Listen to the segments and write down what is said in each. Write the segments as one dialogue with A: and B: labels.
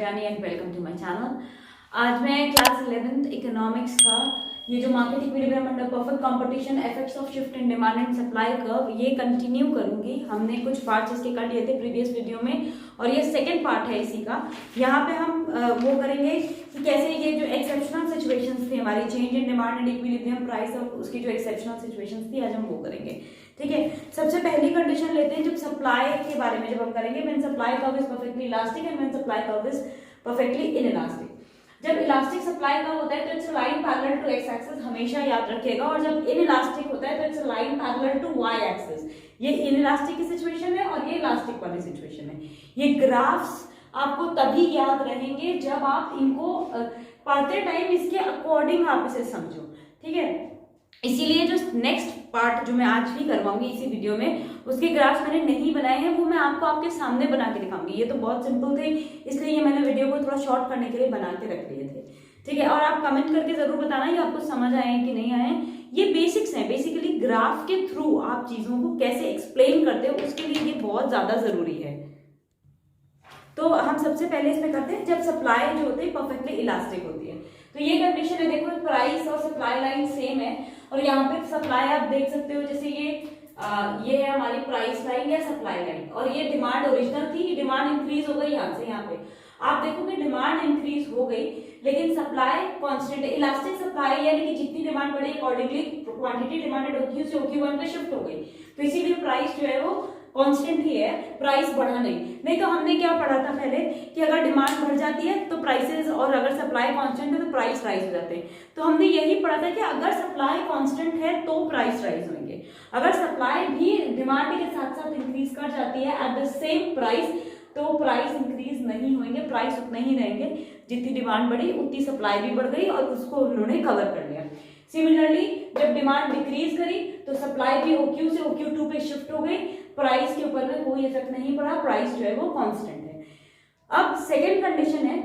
A: बयानी and welcome to my channel. आज मैं क्लास 11th इकोनॉमिक्स का ये जो market equilibrium under perfect competition, effects of shift in demand and supply curve, ये कंटिन्यू करूंगी। हमने कुछ पार्ट्स इसके कर लिए थे प्रीवियस वीडियो में और ये सेकंड पार्ट है इसी का। यहाँ पे हम वो करेंगे कि कैसे ये जो एक्सेप्शनल सिचुएशंस थी हमारी, change in demand and equilibrium price और उसकी जो एक्सेप्शनल सिचुएशंस थी, आज हम वो करेंगे। ठीक है, सबसे पहली कंडीशन लेते हैं जब सप्लाई के बारे में जब हम करेंगे, when supply curve is perfectly elastic and when supply curve is perfectly inelastic. जब इलास्टिक सप्लाई कर्व होता है तो it's line parallel to X axis, हमेशा याद रखिएगा। और जब इनइलास्टिक होता है तो it's line parallel to Y axis. ये इनइलास्टिक की सिचुएशन है और ये इलास्टिक वाली सिचुएशन है। ये ग्राफ्स आपको तभी याद रहेंगे जब आप इनको पढ़ते टाइम इसके अकॉर्डिंग आप इसे समझो। ठीक है, इसीलिए जो नेक्स्ट पार्ट जो मैं आज भी करवाऊंगी इसी वीडियो में, उसके ग्राफ्स मैंने नहीं बनाए हैं, वो मैं आपको आपके सामने बना के दिखाऊंगी। ये तो बहुत सिंपल थे, इसलिए ये मैंने वीडियो को थोड़ा शॉर्ट करने के लिए बना के रख लिए थे। ठीक है, और आप कमेंट करके जरूर बताना ये आपको समझ आए कि नहीं आए। ये बेसिक्स हैं, बेसिकली ग्राफ के थ्रू आप चीजों को कैसे एक्सप्लेन करते हो उसके लिए ये बहुत ज्यादा जरूरी है। तो हम सबसे पहले इसमें करते हैं जब सप्लाई जो होती है परफेक्टली इलास्टिक होती है। तो ये कंडीशन है, देखो प्राइस और सप्लाई लाइन सेम है और यहाँ पे सप्लाई आप देख सकते हो, जैसे ये है हमारी प्राइस लाइन या सप्लाई लाइन, और ये डिमांड ओरिजिनल थी, डिमांड इंक्रीज हो गई यहाँ से यहाँ पे। आप देखोगे डिमांड इंक्रीज हो गई लेकिन सप्लाई कांस्टेंट है। इलास्टिक सप्लाई यानी कि जितनी डिमांड बढ़ी अकॉर्डिंगली क्वांटिटी डिमांडेड OQ से OQ1 पे शिफ्ट हो गई, तो इसीलिए प्राइस जो है वो कांस्टेंट ही है, प्राइस बढ़ा नहीं तो हमने क्या पढ़ा था पहले कि अगर डिमांड बढ़ जाती है तो प्राइसेस, और अगर सप्लाई कांस्टेंट है तो प्राइस राइज हो जाते हैं। तो हमने यही पढ़ा था कि अगर सप्लाई कांस्टेंट है तो प्राइस राइज होंगे, अगर सप्लाई भी डिमांड के साथ साथ इंक्रीज कर जाती है एट द सेम प्राइस तो प्राइस इंक्रीज नहीं होंगे, प्राइस उतने ही रहेंगे। जितनी डिमांड बढ़ी उतनी सप्लाई भी बढ़ गई और उसको उन्होंने कवर कर लिया। सिमिलरली जब डिमांड डिक्रीज करी तो सप्लाई भी OQ से OQ2 पे शिफ्ट हो गई, प्राइस के ऊपर में कोई इफेक्ट नहीं पड़ा, प्राइस जो है वो कांस्टेंट है। अब सेकेंड कंडीशन है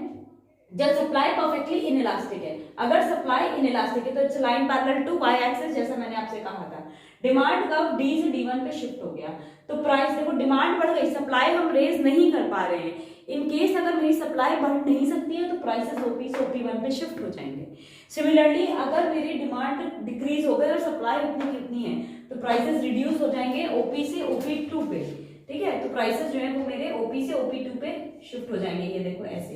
A: जब सप्लाई परफेक्टली इनइलास्टिक है। अगर सप्लाई इनइलास्टिक है तो it's line parallel to Y axis, जैसा मैंने आपसे कहा था। डिमांड कर्व D से D1 पे शिफ्ट हो गया तो प्राइस, देखो डिमांड बढ़ गई, सप्लाई हम रेज नहीं कर पा रहे हैं। इन केस अगर मेरी सप्लाई बढ़ नहीं सकती है तो प्राइसेस OP से OP1 पे शिफ्ट हो जाएंगे। सिमिलरली अगर मेरी डिमांड डिक्रीज हो गई और सप्लाई उतनी कितनी है तो प्राइसेस रिड्यूस हो जाएंगे OP से OP2 पे। ठीक है, तो प्राइसेस जो है वो मेरे OP से OP2 पे शिफ्ट हो जाएंगे। ये देखो ऐसे,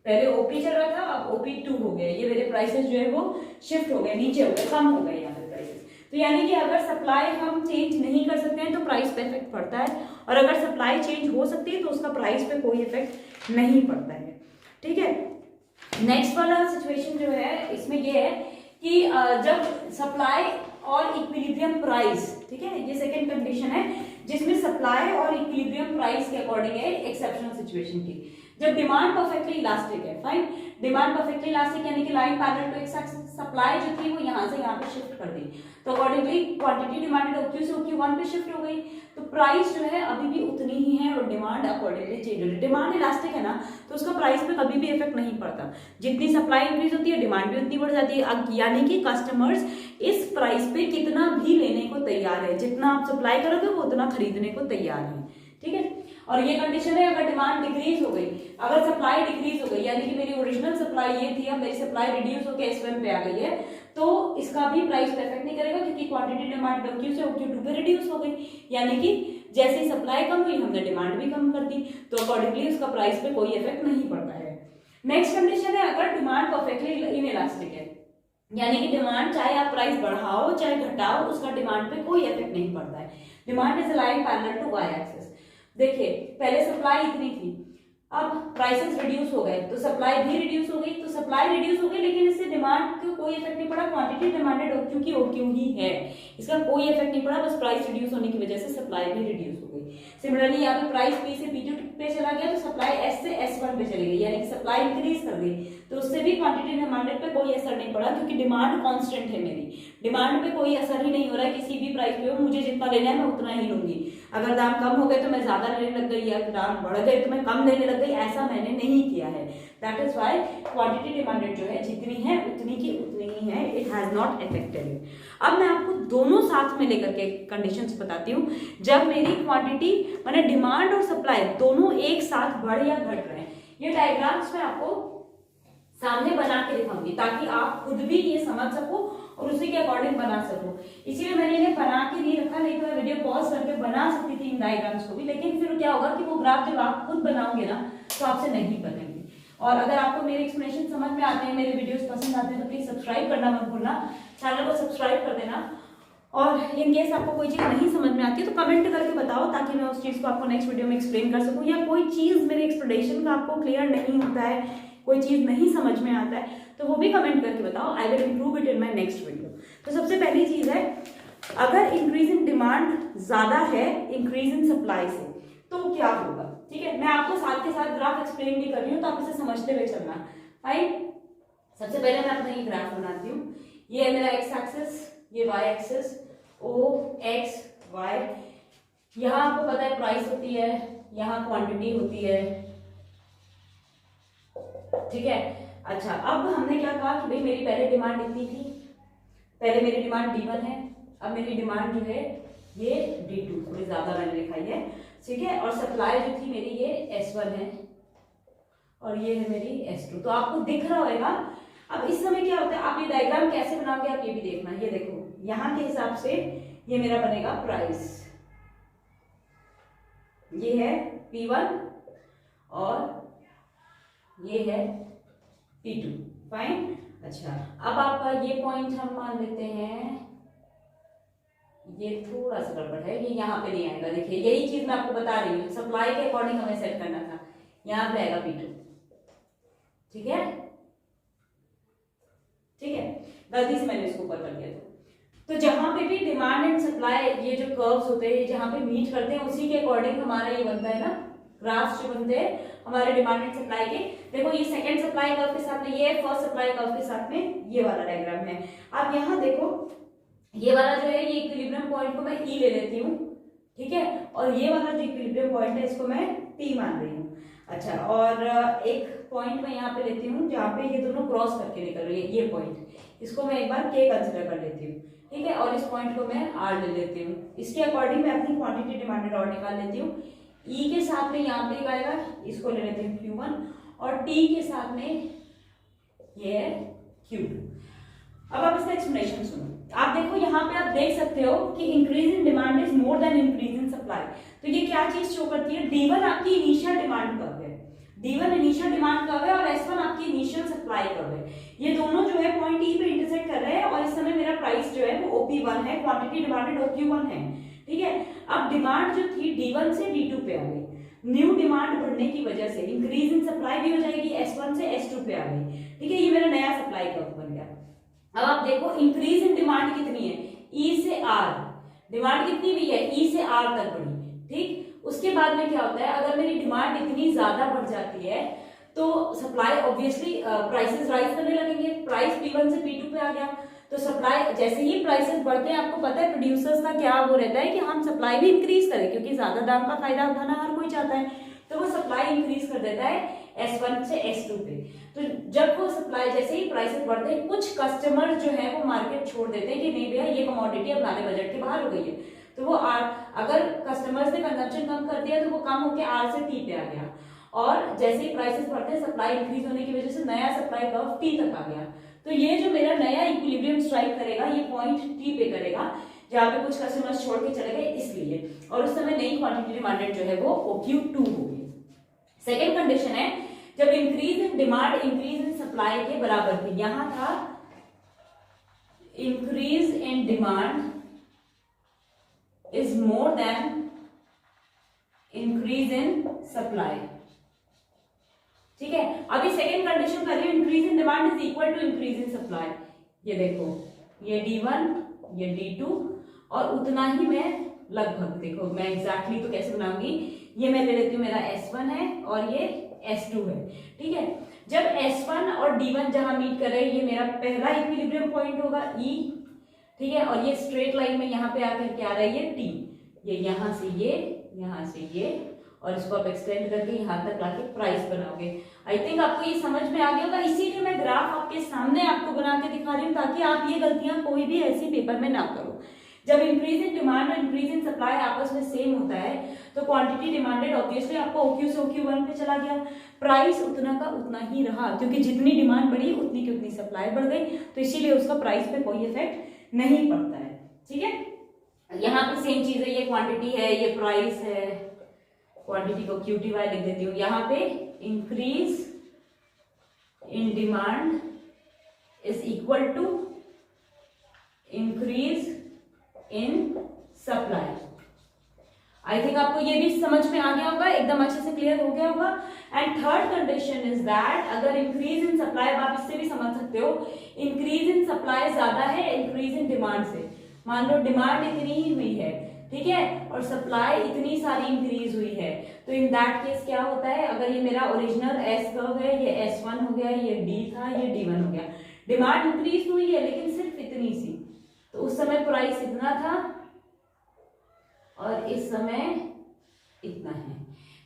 A: पहले OP चल रहा था अब OP2 हो गया, ये मेरे प्राइसेस जो है वो शिफ्ट हो गए, नीचे हो गए, कम हो गए यहाँ पे प्राइसेस। तो यानी कि अगर सप्लाई हम चेंज नहीं कर सकते हैं तो प्राइस पे इफेक्ट पड़ता है, और अगर सप्लाई चेंज हो सकती है तो उसका प्राइस पे कोई इफेक्ट नहीं पड़ता है। ठीक है, नेक्स्ट वाला सिचुएशन जो है इसमें ये है कि जब सप्लाई और इक्विलिब्रियम प्राइस, ठीक है, ये सेकेंड कंडीशन है जिसमें सप्लाई और इक्विलिब्रियम प्राइस के अकॉर्डिंग है एक्सेप्शनल सिचुएशन की। जब डिमांड परफेक्टली इलास्टिक है, फाइन, डिमांड परफेक्टली इलास्टिक यानी कि line parallel to X axis, supply जो थी वो यहाँ से यहाँ पे शिफ्ट कर दी तो अकॉर्डिंगली क्वांटिटी डिमांडेड OQ से OQ1 पे शिफ्ट हो गई, तो प्राइस जो है अभी भी उतनी ही है और डिमांड अकॉर्डिंगली चेंज हो रही है। डिमांड इलास्टिक है ना तो उसका प्राइस पे कभी भी इफेक्ट नहीं पड़ता, जितनी सप्लाई इंक्रीज होती है डिमांड भी उतनी बढ़ जाती है। यानी कि कस्टमर्स इस प्राइस पे कितना भी लेने को तैयार है, जितना आप सप्लाई करोगे वो उतना खरीदने को तैयार है। ठीक है, और ये कंडीशन है अगर डिमांड डिक्रीज हो गई, अगर सप्लाई डिक्रीज हो गई यानी कि मेरी ओरिजिनल सप्लाई ये थी, अब मेरी सप्लाई रिड्यूस होकर S1 पे आ गई है, तो इसका भी प्राइस पे इफेक्ट नहीं करेगा क्योंकि क्वांटिटी डिमांड OQ से OQ2 पे रिड्यूस हो गई। यानी कि जैसे ही सप्लाई कम हुई हमने डिमांड भी कम कर दी तो अकॉर्डिंगली उसका प्राइस पे कोई इफेक्ट नहीं पड़ता है। नेक्स्ट कंडीशन है अगर डिमांड परफेक्टली इनइलास्टिक है, यानी कि डिमांड चाहे आप प्राइस बढ़ाओ चाहे घटाओ उसका डिमांड पे कोई इफेक्ट नहीं पड़ता है। Demand is line parallel to Y axis. देखिए पहले सप्लाई इतनी थी, अब प्राइसेस रिड्यूस हो गए तो सप्लाई भी रिड्यूस हो गई, तो सप्लाई रिड्यूस हो गई लेकिन इससे डिमांड को कोई इफेक्ट नहीं पड़ा, क्वांटिटी डिमांडेड OQ की OQ ही है, इसका कोई इफेक्ट नहीं पड़ा, बस प्राइस रिड्यूस होने की वजह से सप्लाई भी रिड्यूस हो गई। सिमिलरली यहाँ पे प्राइस P से P2 पे चला गया तो सप्लाई S से S1 पे चली गई, यानी कि सप्लाई इंक्रीज कर गई तो उससे भी क्वांटिटी डिमांडेड पे कोई असर नहीं पड़ा क्योंकि डिमांड कांस्टेंट है, मेरी डिमांड पे कोई असर ही नहीं हो रहा है किसी भी प्राइस पे, मुझे जितना लेना है मैं उतना ही लूंगी। अगर दाम कम हो गए तो मैं ज्यादा लेने लग गई या दाम बढ़ गए तो मैं कम लेने लग गई, ऐसा मैंने नहीं किया है। That is why quantity demanded जो है जितनी है उतनी की उतनी ही है, it has not affected it. अब मैं आपको दोनों साथ में लेकर के कंडीशंस बताती हूँ जब मेरी क्वांटिटी माने डिमांड और सप्लाई दोनों एक साथ बढ़ या घट रहे हैं। ये डायग्राम्स मैं आपको सामने बना के दिखाऊंगी ताकि आप खुद भी ये समझ सको और उसी के अकॉर्डिंग बना सको। इसीलिए मैंने इन्हें बना के नहीं रखा, नहीं तो मैं वीडियो पॉज करके बना सकती थी इन डायग्राम्स को भी, लेकिन फिर क्या होगा कि वो ग्राफ जब आप खुद बनाओगे ना तो आपसे नहीं बनेंगे। और अगर आपको मेरे एक्सप्लेनेशन समझ में आते हैं, मेरे वीडियोस पसंद आते हैं तो प्लीज सब्सक्राइब करना मत भूलना, चैनल को सब्सक्राइब कर देना। और इन केस आपको कोई चीज नहीं समझ में आती है तो कमेंट करके बताओ ताकि मैं उस चीज को आपको नेक्स्ट वीडियो में एक्सप्लेन कर सकूं, या कोई चीज मेरे एक्सप्लेनेशन का आपको क्लियर नहीं होता है, कोई चीज नहीं समझ में आता है तो वो भी कमेंट करके बताओ। I will improve it in my next video. तो सबसे पहली चीज है, अगर इंक्रीज इन डिमांड ज्यादा है इंक्रीज इन सप्लाई से तो क्या होगा। ठीक है, मैं आपको साथ के साथ ग्राफ एक्सप्लेन भी कर रही हूँ तो आप इसे समझते हुए चलना। फाइन, सबसे पहले मैं अपना ये ग्राफ बनाती हूँ। ये है मेरा एक्स एक्सिस, ये वाई एक्सिस, ओ एक्स वाई। यहाँ आपको पता है प्राइस होती है, यहाँ क्वांटिटी होती है। ठीक है, अच्छा अब हमने क्या कहा कि भाई मेरी पहले डिमांड इतनी थी, पहले मेरी डिमांड D1 है, अब मेरी डिमांड जो है ये D2, थोड़ी ज्यादा मैंने लिखाई है। ठीक है, और सप्लाई जो थी मेरी ये S1 है और ये है मेरी S2। तो आपको दिख रहा होगा। अब इस समय क्या होता है, आप ये डायग्राम कैसे बनाओगे आप ये भी देखना। ये देखो यहाँ के हिसाब से ये मेरा बनेगा प्राइस, ये है P1 और ये है P2। फाइन, अच्छा अब आपका ये पॉइंट हम मान लेते हैं, ये थोड़ा सा गड़बड़ है, ये यहाँ पे नहीं आएगा। देखिए यही चीज मैं आपको बता रही हूँ, सप्लाई के अकॉर्डिंग हमें सेट करना था। यहाँ पे आएगा P2। ठीक है, ठीक है, गलती से मैंने इसको ऊपर कर दिया था। तो जहां पे भी डिमांड एंड सप्लाई ये जो कर्व्स होते हैं जहां पे मीट करते हैं उसी के अकॉर्डिंग हमारा ये बनता है ना ग्राफ्स जो बनते हैं हमारे डिमांड एंड सप्लाई के। देखो ये सेकंड सप्लाई कर्व के साथ में, ये फर्स्ट सप्लाई कर्व के साथ में ये वाला डायग्राम है। आप यहाँ देखो ये वाला जो है ये इक्विलिब्रियम पॉइंट को मैं E ले लेती हूँ। ठीक है, और ये वाला जो इक्विलिब्रियम पॉइंट है इसको मैं P मान रही हूँ। अच्छा, और एक पॉइंट मैं यहाँ पे लेती हूँ जहाँ पे ये दोनों क्रॉस करके निकल रही है, ये पॉइंट, इसको मैं एक बार K कंसिडर कर लेती हूँ। ठीक है, और इस पॉइंट को मैं R ले लेती हूँ। इसके अकॉर्डिंग मैं अपनी क्वांटिटी डिमांडेड और निकाल लेती हूँ। E के साथ में यहाँ पे आएगा, इसको ले लेती हूँ Q1, और T के साथ में ये है Q2। अब आप इसका एक्सप्लेनेशन सुनो। आप देखो यहाँ पे आप देख सकते हो कि increase in demand is more than increase in supply. तो ये क्या चीज शो करती है, D1 आपकी इनिशियल डिमांड कर्व है, D1 इनिशियल डिमांड कर्व है, और S1 आपकी इनिशियल सप्लाई कर्व है। ये दोनों जो है पॉइंट E पे इंटरसेक्ट कर रहे हैं, और इस समय मेरा प्राइस जो है वो OP1 है, क्वांटिटी डिमांडेड OQ1 है। ठीक है, अब डिमांड जो थी D1 से D2 पे आ गई, न्यू डिमांड बढ़ने की वजह से इंक्रीज इन सप्लाई भी हो जाएगी, S1 से S2 पे आ गई। ठीक है, ये मेरा नया सप्लाई कर्व बन गया। अब आप देखो इंक्रीज इन डिमांड कितनी है, E से R, डिमांड कितनी भी है E से R तक बढ़ी। ठीक, उसके बाद में क्या होता है, अगर मेरी डिमांड इतनी ज्यादा बढ़ जाती है तो सप्लाई ऑब्वियसली प्राइसेस राइज करने लगेंगे। प्राइस P1 से P2 पे आ गया तो सप्लाई, जैसे ही प्राइसेस बढ़ते हैं आपको पता है प्रोड्यूसर्स का क्या वो रहता है कि हम सप्लाई भी इंक्रीज करें, क्योंकि ज्यादा दाम का फायदा उठाना हर कोई चाहता है, तो वो सप्लाई इंक्रीज कर देता है S1 से S2 पे। तो जब वो सप्लाई, जैसे ही प्राइसेस बढ़ते हैं, कुछ कस्टमर जो है वो मार्केट छोड़ देते हैं कि नहीं भैया ये कमोडिटी अब हमारे बजट के बाहर हो गई है, तो वो अगर कस्टमर्स ने कंजम्पशन कम कर दिया तो वो कम होकर R से T पे आ गया, और जैसे ही प्राइसेस बढ़ते हैं सप्लाई इंक्रीज होने की वजह से नया सप्लाई कर्व T तक आ गया। तो ये जो मेरा नया इक्विलिब्रियम स्ट्राइक करेगा ये पॉइंट T पे करेगा, जहाँ पे कुछ कस्टमर्स छोड़ के चले गए इसलिए, और उस समय नई क्वांटिटी डिमांडेड जो है वो OQ2 होगी। सेकेंड कंडीशन है जब increase in demand increase in supply के बराबर थी। यहां था increase in demand is more than increase in supply. ठीक है, अभी सेकेंड कंडीशन कर रही हूं, increase in demand is equal to increase in supply. ये देखो ये D1 ये D2, और उतना ही मैं लगभग, देखो मैं एग्जैक्टली तो कैसे बनाऊंगी, ये मैं ले लेती हूँ मेरा S1 है और ये S2 है। ठीक है, जब S1 और D1 जहां मीट कर रहे हैं ये मेरा पहला इक्विलिब्रियम पॉइंट होगा E। ठीक है, और ये स्ट्रेट लाइन में यहाँ पे आकर के आ रहा है ये T, ये यहाँ से ये, और इसको आप एक्सटेंड करके यहाँ तक लाके प्राइस बनाओगे। आई थिंक आपको ये समझ में आ गया होगा, इसीलिए मैं ग्राफ आपके सामने आपको बना के दिखा रही हूँ ताकि आप ये गलतियां कोई भी ऐसी पेपर में ना करो। जब इंक्रीज इन डिमांड और इंक्रीज इन सप्लाई आपस में सेम होता है तो क्वांटिटी डिमांडेड ऑब्वियसली आपका OQ से OQ1 पे चला गया, प्राइस उतना का उतना ही रहा क्योंकि जितनी डिमांड बढ़ी उतनी की उतनी सप्लाई बढ़ गई, तो इसीलिए उसका प्राइस पे कोई इफेक्ट नहीं पड़ता है। ठीक है, यहाँ पे सेम चीज है, ये क्वांटिटी है, ये प्राइस है, क्वांटिटी को QTY लिख देती हूँ। यहाँ पे increase in demand is equal to increase in supply. I think आपको ये भी समझ में आ गया होगा, एकदम अच्छे से क्लियर हो गया होगा। And third condition is that अगर इंक्रीज इन सप्लाई, आप इससे भी समझ सकते हो, इंक्रीज इन सप्लाई ज्यादा है इंक्रीज इन डिमांड से। मान लो डिमांड इतनी ही हुई है, ठीक है, और सप्लाई इतनी सारी इंक्रीज हुई है, तो इन दैट केस क्या होता है, अगर ये मेरा ओरिजिनल एस कर्व है, ये S1 हो गया, ये D था, ये D1 हो गया, डिमांड इंक्रीज हुई है लेकिन सिर्फ इतनी सी, तो उस समय प्राइस इतना था और इस समय इतना है।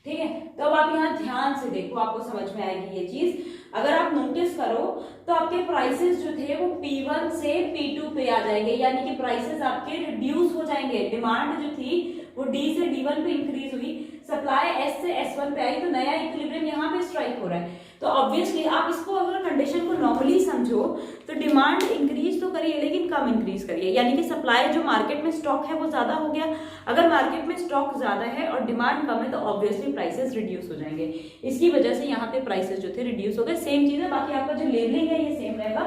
A: ठीक है, तो अब आप यहाँ ध्यान से देखो, आपको समझ में आएगी ये चीज। अगर आप नोटिस करो तो आपके प्राइसेस जो थे वो P1 से P2 पे आ जाएंगे, यानी कि प्राइसेस आपके रिड्यूस हो जाएंगे। डिमांड जो थी वो D से D1 पे इंक्रीज हुई, सप्लाई S से S1 पे आई, तो नया इक्विलिब्रियम यहाँ पे स्ट्राइक हो रहा है। तो ऑब्वियसली आप इसको अगर कंडीशन को नॉर्मली समझो तो डिमांड इंक्रीज तो करिए लेकिन कम इंक्रीज करिए, यानी कि सप्लाई जो मार्केट में स्टॉक है वो ज्यादा हो गया। अगर मार्केट में स्टॉक ज्यादा है और डिमांड कम है तो ऑब्वियसली प्राइसेस रिड्यूस हो जाएंगे, इसकी वजह से यहाँ पे प्राइसेस जो थे रिड्यूस हो गए। सेम चीज है, बाकी आपका जो लेबलिंग है ये सेम रहेगा।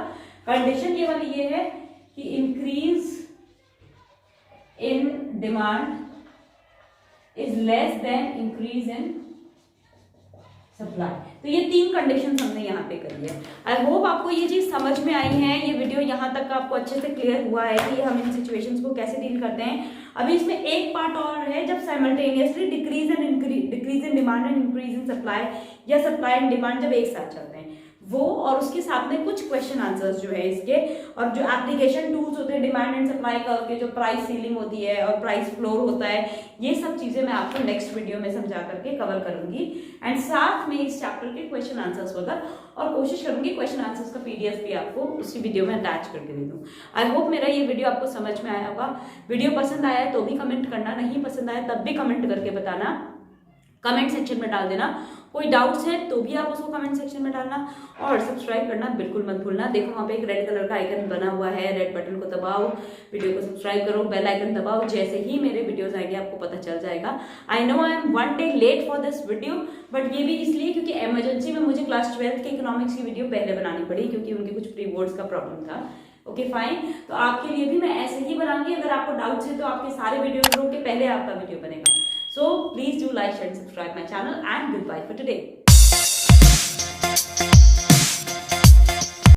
A: कंडीशन ये वाली ये है कि increase in demand is less than increase in supply. तो ये तीन कंडीशंस हमने यहाँ पे करी है। आई होप आपको ये चीज समझ में आई है, ये वीडियो यहाँ तक आपको अच्छे से क्लियर हुआ है कि हम इन सिचुएशंस को कैसे डील करते हैं। अभी इसमें एक पार्ट और है, जब simultaneously decrease in demand and increase in supply, या सप्लाई एंड डिमांड जब एक साथ चलते हैं वो, और उसके साथ में कुछ क्वेश्चन आंसर्स जो है इसके, और जो एप्लीकेशन टूल्स होते हैं डिमांड एंड सप्लाई के, जो प्राइस सीलिंग होती है और प्राइस फ्लोर होता है, ये सब चीजें मैं आपको नेक्स्ट वीडियो में समझा करके कवर करूंगी। एंड साथ में इस चैप्टर के क्वेश्चन आंसर्स होगा, और कोशिश करूंगी क्वेश्चन आंसर्स का PDF भी आपको उसी वीडियो में अटैच करके दे दूं। आई होप मेरा ये वीडियो आपको समझ में आया होगा। वीडियो पसंद आया है तो भी कमेंट करना, नहीं पसंद आया तब भी कमेंट करके बताना, कमेंट सेक्शन में डाल देना। कोई डाउट्स है तो भी आप उसको कमेंट सेक्शन में डालना, और सब्सक्राइब करना बिल्कुल मत भूलना। देखो वहाँ पे एक रेड कलर का आइकन बना हुआ है, रेड बटन को दबाओ, वीडियो को सब्सक्राइब करो, बेल आइकन दबाओ, जैसे ही मेरे वीडियोस आएंगे आपको पता चल जाएगा। I know I am 1 day late for this video, but ये भी इसलिए क्योंकि इमरजेंसी में मुझे क्लास 12th के इकोनॉमिक्स की वीडियो पहले बनानी पड़ी क्योंकि उनके कुछ प्री बोर्ड्स का प्रॉब्लम था। ओके फाइन, तो आपके लिए भी मैं ऐसे ही बनाऊंगी। अगर आपको डाउट्स है तो आपके सारे वीडियो के पहले आपका वीडियो बनेगा। So please do like, share and subscribe my channel, and goodbye for today.